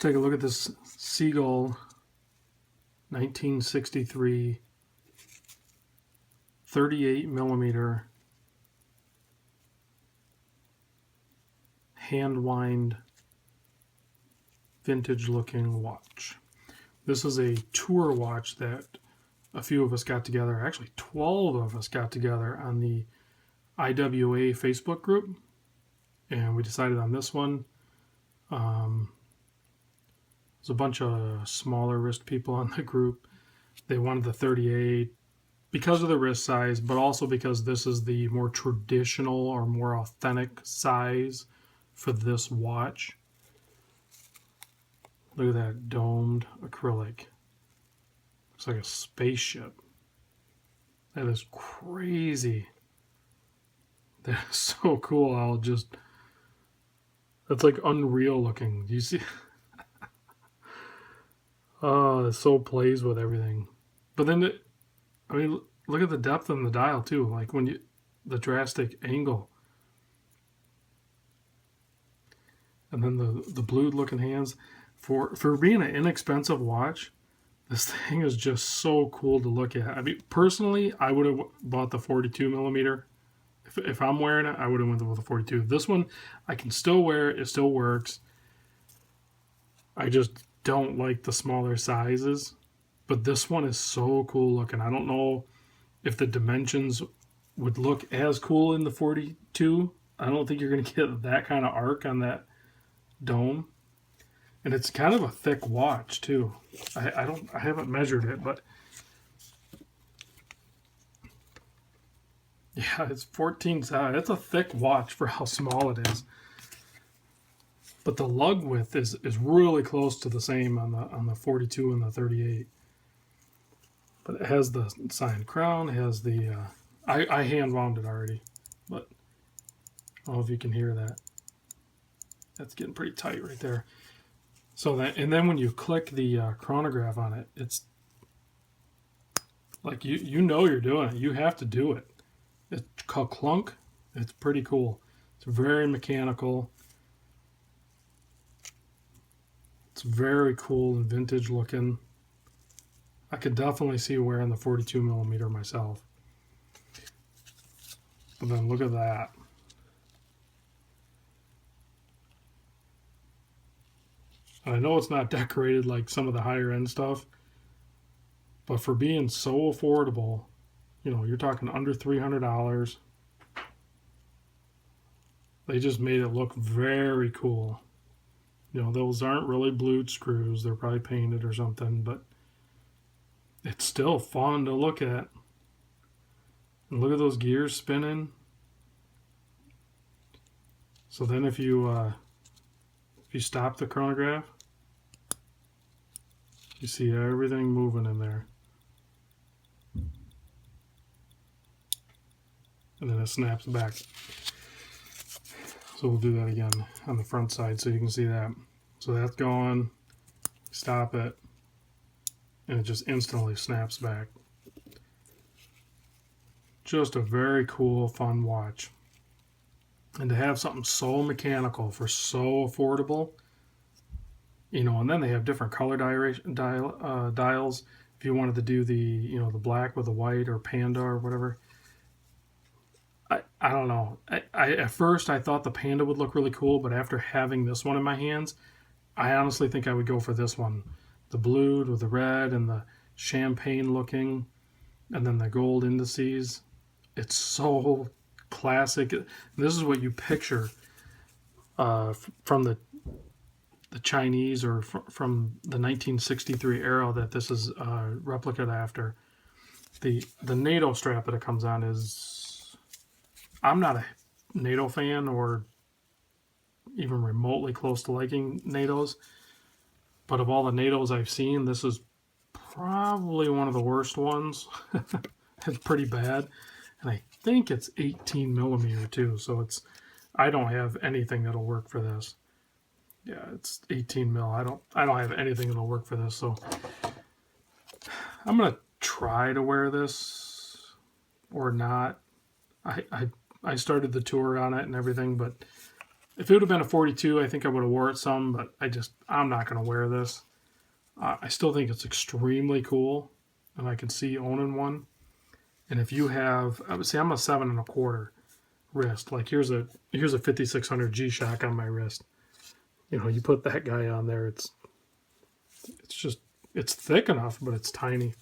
Take a look at this SeaGull 1963 38 millimeter hand wind vintage looking watch. This is a tour watch that a few of us got together, actually 12 of us got together on the IWA Facebook group, and we decided on this one. There's a bunch of smaller wrist people on the group. They wanted the 38 because of the wrist size, but also because this is the more traditional or more authentic size for this watch. Look at that domed acrylic. Looks like a spaceship. That is crazy. That is so cool. That's like unreal looking. Do you see? Oh, it so plays with everything. But then, look at the depth on the dial too. Like the drastic angle. And then the blued looking hands. For being an inexpensive watch, this thing is just so cool to look at. I mean, personally, I would have bought the 42 millimeter. If I'm wearing it, I would have went with the 42. This one, I can still wear it. It still works. I just don't like the smaller sizes. But this one is so cool looking. I don't know if the dimensions would look as cool in the 42. I don't think you're going to get that kind of arc on that dome. And it's kind of a thick watch too. I haven't measured it, but yeah, it's 14 size. It's a thick watch for how small it is. But the lug width is really close to the same on the 42 and the 38. But it has the signed crown. It has the I hand wound it already, but I don't know if you can hear that. That's getting pretty tight right there. So that, and then when you click the chronograph on it, it's like you know you're doing it. You have to do it. It's called clunk. It's pretty cool. It's very mechanical. It's very cool and vintage looking. I could definitely see wearing the 42 millimeter myself. But then look at that. I know it's not decorated like some of the higher end stuff, but for being so affordable, you're talking under $300. They just made it look very cool. Those aren't really blued screws. They're probably painted or something, but it's still fun to look at. And look at those gears spinning. So then if you stop the chronograph, you see everything moving in there. And then it snaps back. So we'll do that again on the front side so you can see that. So that's going, stop it, and it just instantly snaps back. Just a very cool, fun watch. And to have something so mechanical for so affordable, and then they have different color dials. If you wanted to do the black with the white or panda or whatever. I don't know. I at first I thought the panda would look really cool, but after having this one in my hands, I honestly think I would go for this one. The blued with the red and the champagne looking, and then the gold indices. It's so classic. This is what you picture from the Chinese or from the 1963 era that this is replicated after. The NATO strap that it comes on is... I'm not a NATO fan or even remotely close to liking NATOs, but of all the NATOs I've seen, this is probably one of the worst ones. It's pretty bad, and I think it's 18 millimeter too, so I don't have anything that'll work for this. Yeah, it's 18 mil. I don't have anything that'll work for this, so I'm gonna try to wear this or not. I started the tour on it and everything, but If it would have been a 42, I think I would have wore it some, but I'm not going to wear this. I still think it's extremely cool, and I can see owning one. And if you have, I would say I'm a 7 1/4 wrist. Like here's a 5600 G-Shock on my wrist. You know, you put that guy on there, it's just, it's thick enough, but it's tiny.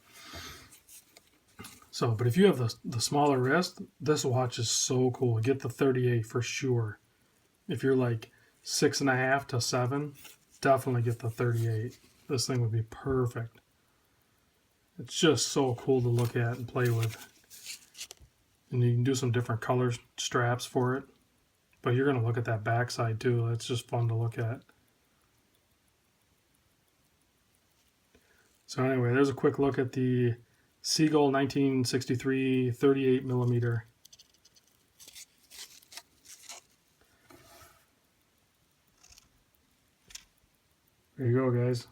So, but if you have the smaller wrist, this watch is so cool. Get the 38 for sure. If you're like 6.5 to 7, definitely get the 38. This thing would be perfect. It's just so cool to look at and play with. And you can do some different color straps for it. But you're going to look at that backside too. It's just fun to look at. So anyway, there's a quick look at the SeaGull 1963 38 millimeter. There you go, guys.